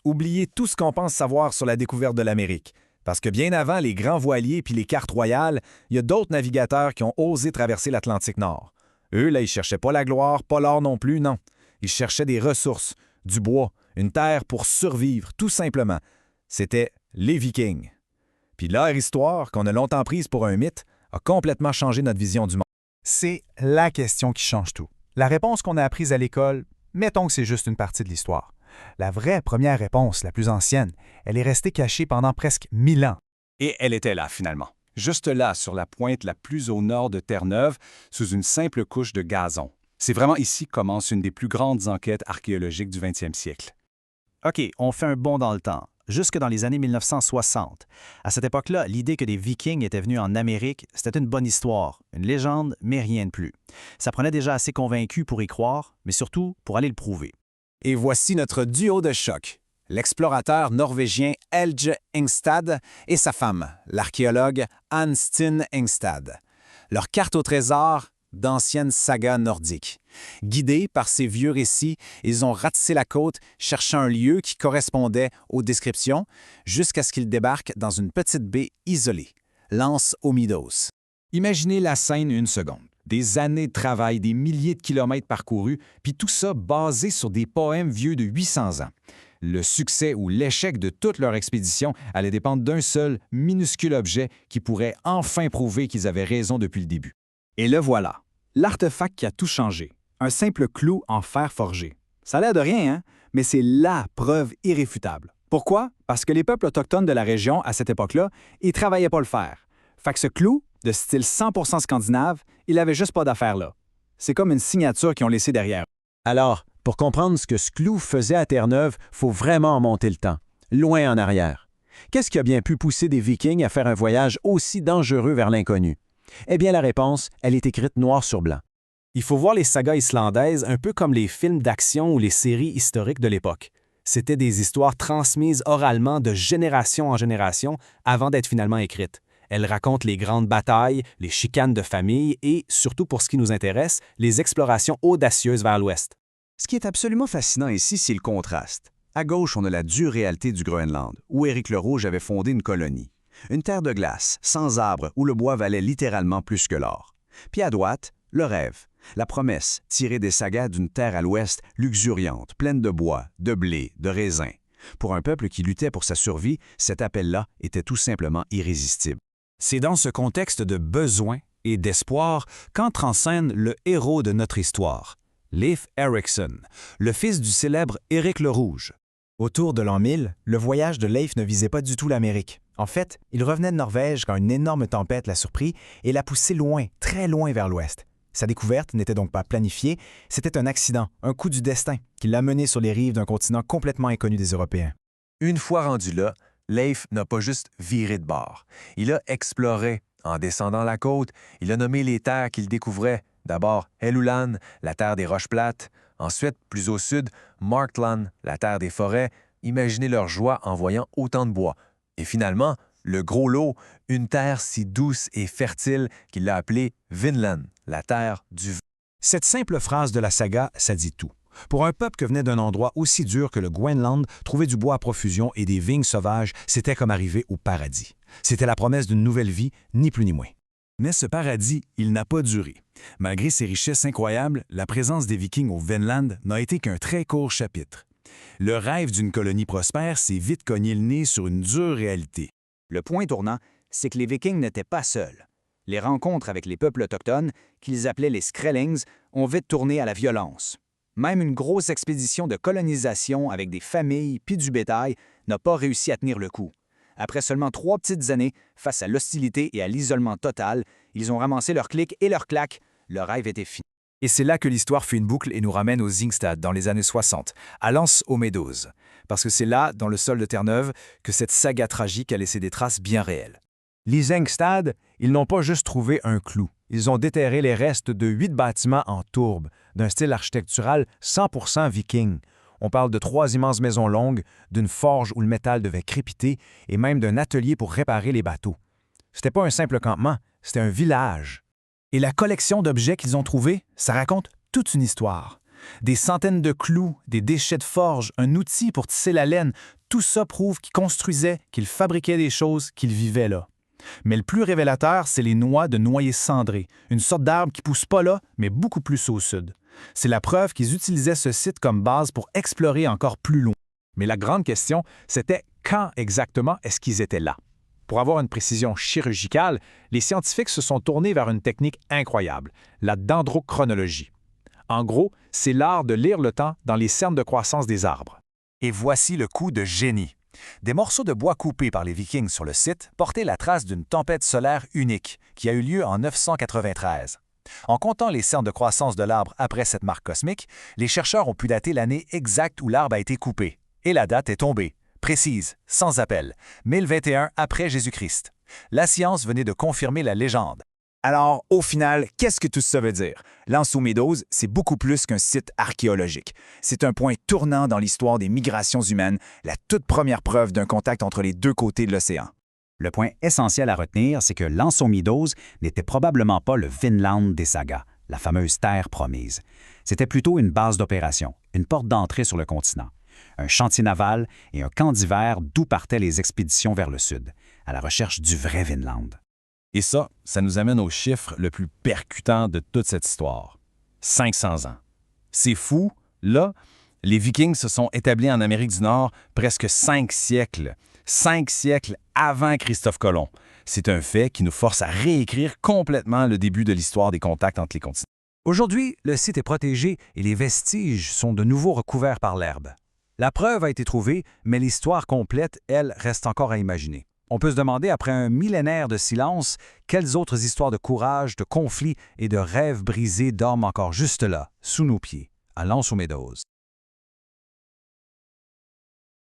oubliez tout ce qu'on pense savoir sur la découverte de l'Amérique. Parce que bien avant les grands voiliers puis les cartes royales, il y a d'autres navigateurs qui ont osé traverser l'Atlantique Nord. Eux, là, ils cherchaient pas la gloire, pas l'or non plus, non. Ils cherchaient des ressources, du bois, une terre pour survivre, tout simplement. C'était les Vikings. Puis leur histoire, qu'on a longtemps prise pour un mythe, a complètement changé notre vision du monde. C'est la question qui change tout. La réponse qu'on a apprise à l'école, mettons que c'est juste une partie de l'histoire. La vraie première réponse, la plus ancienne, elle est restée cachée pendant presque 1000 ans. Et elle était là, finalement. Juste là, sur la pointe la plus au nord de Terre-Neuve, sous une simple couche de gazon. C'est vraiment ici que commence une des plus grandes enquêtes archéologiques du 20e siècle. OK, on fait un bond dans le temps, jusque dans les années 1960. À cette époque-là, l'idée que des Vikings étaient venus en Amérique, c'était une bonne histoire, une légende, mais rien de plus. Ça prenait déjà assez convaincus pour y croire, mais surtout pour aller le prouver. Et voici notre duo de choc, l'explorateur norvégien Helge Ingstad et sa femme, l'archéologue Anne Stine Ingstad. Leur carte au trésor d'anciennes sagas nordiques. Guidés par ces vieux récits, ils ont ratissé la côte, cherchant un lieu qui correspondait aux descriptions, jusqu'à ce qu'ils débarquent dans une petite baie isolée, l'Anse aux Meadows. Imaginez la scène une seconde. Des années de travail, des milliers de kilomètres parcourus, puis tout ça basé sur des poèmes vieux de 800 ans. Le succès ou l'échec de toute leur expédition allait dépendre d'un seul, minuscule objet qui pourrait enfin prouver qu'ils avaient raison depuis le début. Et le voilà, l'artefact qui a tout changé. Un simple clou en fer forgé. Ça a l'air de rien, hein? Mais c'est la preuve irréfutable. Pourquoi? Parce que les peuples autochtones de la région, à cette époque-là, ils travaillaient pas le fer. Fait que ce clou, de style 100% scandinave, il avait juste pas d'affaire là. C'est comme une signature qu'ils ont laissée derrière. Alors, pour comprendre ce que ce clou faisait à Terre-Neuve, faut vraiment monter le temps, loin en arrière. Qu'est-ce qui a bien pu pousser des Vikings à faire un voyage aussi dangereux vers l'inconnu? Eh bien, la réponse, elle est écrite noir sur blanc. Il faut voir les sagas islandaises un peu comme les films d'action ou les séries historiques de l'époque. C'était des histoires transmises oralement de génération en génération avant d'être finalement écrites. Elles racontent les grandes batailles, les chicanes de famille et, surtout pour ce qui nous intéresse, les explorations audacieuses vers l'ouest. Ce qui est absolument fascinant ici, c'est le contraste. À gauche, on a la dure réalité du Groenland, où Éric le Rouge avait fondé une colonie. Une terre de glace, sans arbres, où le bois valait littéralement plus que l'or. Puis à droite, le rêve, la promesse tirée des sagas d'une terre à l'ouest luxuriante, pleine de bois, de blé, de raisins. Pour un peuple qui luttait pour sa survie, cet appel-là était tout simplement irrésistible. C'est dans ce contexte de besoin et d'espoir qu'entre en scène le héros de notre histoire, Leif Erikson, le fils du célèbre Éric le Rouge. Autour de l'an 1000, le voyage de Leif ne visait pas du tout l'Amérique. En fait, il revenait de Norvège quand une énorme tempête l'a surpris et l'a poussé loin, très loin vers l'ouest. Sa découverte n'était donc pas planifiée, c'était un accident, un coup du destin, qui l'a mené sur les rives d'un continent complètement inconnu des Européens. Une fois rendu là, Leif n'a pas juste viré de bord. Il a exploré. En descendant la côte, il a nommé les terres qu'il découvrait. D'abord Helluland, la terre des roches plates. Ensuite, plus au sud, Markland, la terre des forêts. Imaginez leur joie en voyant autant de bois. Et finalement, le gros lot, une terre si douce et fertile qu'il l'a appelée Vinland, la terre du vin. Cette simple phrase de la saga, ça dit tout. Pour un peuple qui venait d'un endroit aussi dur que le Groenland, trouver du bois à profusion et des vignes sauvages, c'était comme arriver au paradis. C'était la promesse d'une nouvelle vie, ni plus ni moins. Mais ce paradis, il n'a pas duré. Malgré ses richesses incroyables, la présence des Vikings au Vinland n'a été qu'un très court chapitre. Le rêve d'une colonie prospère s'est vite cogné le nez sur une dure réalité. Le point tournant, c'est que les Vikings n'étaient pas seuls. Les rencontres avec les peuples autochtones, qu'ils appelaient les Skrellings, ont vite tourné à la violence. Même une grosse expédition de colonisation avec des familles puis du bétail n'a pas réussi à tenir le coup. Après seulement 3 petites années, face à l'hostilité et à l'isolement total, ils ont ramassé leurs clics et leurs claques. Le rêve était fini. Et c'est là que l'histoire fait une boucle et nous ramène aux Ingstad dans les années 60, à l'Anse aux Meadows. Parce que c'est là, dans le sol de Terre-Neuve, que cette saga tragique a laissé des traces bien réelles. Les Ingstad, ils n'ont pas juste trouvé un clou. Ils ont déterré les restes de 8 bâtiments en tourbe, d'un style architectural 100% viking. On parle de 3 immenses maisons longues, d'une forge où le métal devait crépiter et même d'un atelier pour réparer les bateaux. C'était pas un simple campement, c'était un village. Et la collection d'objets qu'ils ont trouvés, ça raconte toute une histoire. Des centaines de clous, des déchets de forge, un outil pour tisser la laine, tout ça prouve qu'ils construisaient, qu'ils fabriquaient des choses, qu'ils vivaient là. Mais le plus révélateur, c'est les noix de noyer cendré, une sorte d'arbre qui pousse pas là, mais beaucoup plus au sud. C'est la preuve qu'ils utilisaient ce site comme base pour explorer encore plus loin. Mais la grande question, c'était quand exactement est-ce qu'ils étaient là? Pour avoir une précision chirurgicale, les scientifiques se sont tournés vers une technique incroyable, la dendrochronologie. En gros, c'est l'art de lire le temps dans les cernes de croissance des arbres. Et voici le coup de génie. Des morceaux de bois coupés par les Vikings sur le site portaient la trace d'une tempête solaire unique qui a eu lieu en 993. En comptant les cernes de croissance de l'arbre après cette marque cosmique, les chercheurs ont pu dater l'année exacte où l'arbre a été coupé. Et la date est tombée, précise, sans appel, 1021 après Jésus-Christ. La science venait de confirmer la légende. Alors, au final, qu'est-ce que tout ça veut dire? L'Anse aux Meadows, c'est beaucoup plus qu'un site archéologique. C'est un point tournant dans l'histoire des migrations humaines, la toute première preuve d'un contact entre les deux côtés de l'océan. Le point essentiel à retenir, c'est que l'Anse aux Meadows n'était probablement pas le Vinland des sagas, la fameuse terre promise. C'était plutôt une base d'opération, une porte d'entrée sur le continent, un chantier naval et un camp d'hiver d'où partaient les expéditions vers le sud, à la recherche du vrai Vinland. Et ça nous amène au chiffre le plus percutant de toute cette histoire. 500 ans. C'est fou, là, les Vikings se sont établis en Amérique du Nord presque 5 siècles. 5 siècles avant Christophe Colomb. C'est un fait qui nous force à réécrire complètement le début de l'histoire des contacts entre les continents. Aujourd'hui, le site est protégé et les vestiges sont de nouveau recouverts par l'herbe. La preuve a été trouvée, mais l'histoire complète, elle, reste encore à imaginer. On peut se demander, après un millénaire de silence, quelles autres histoires de courage, de conflits et de rêves brisés dorment encore juste là, sous nos pieds, à l'Anse aux Meadows.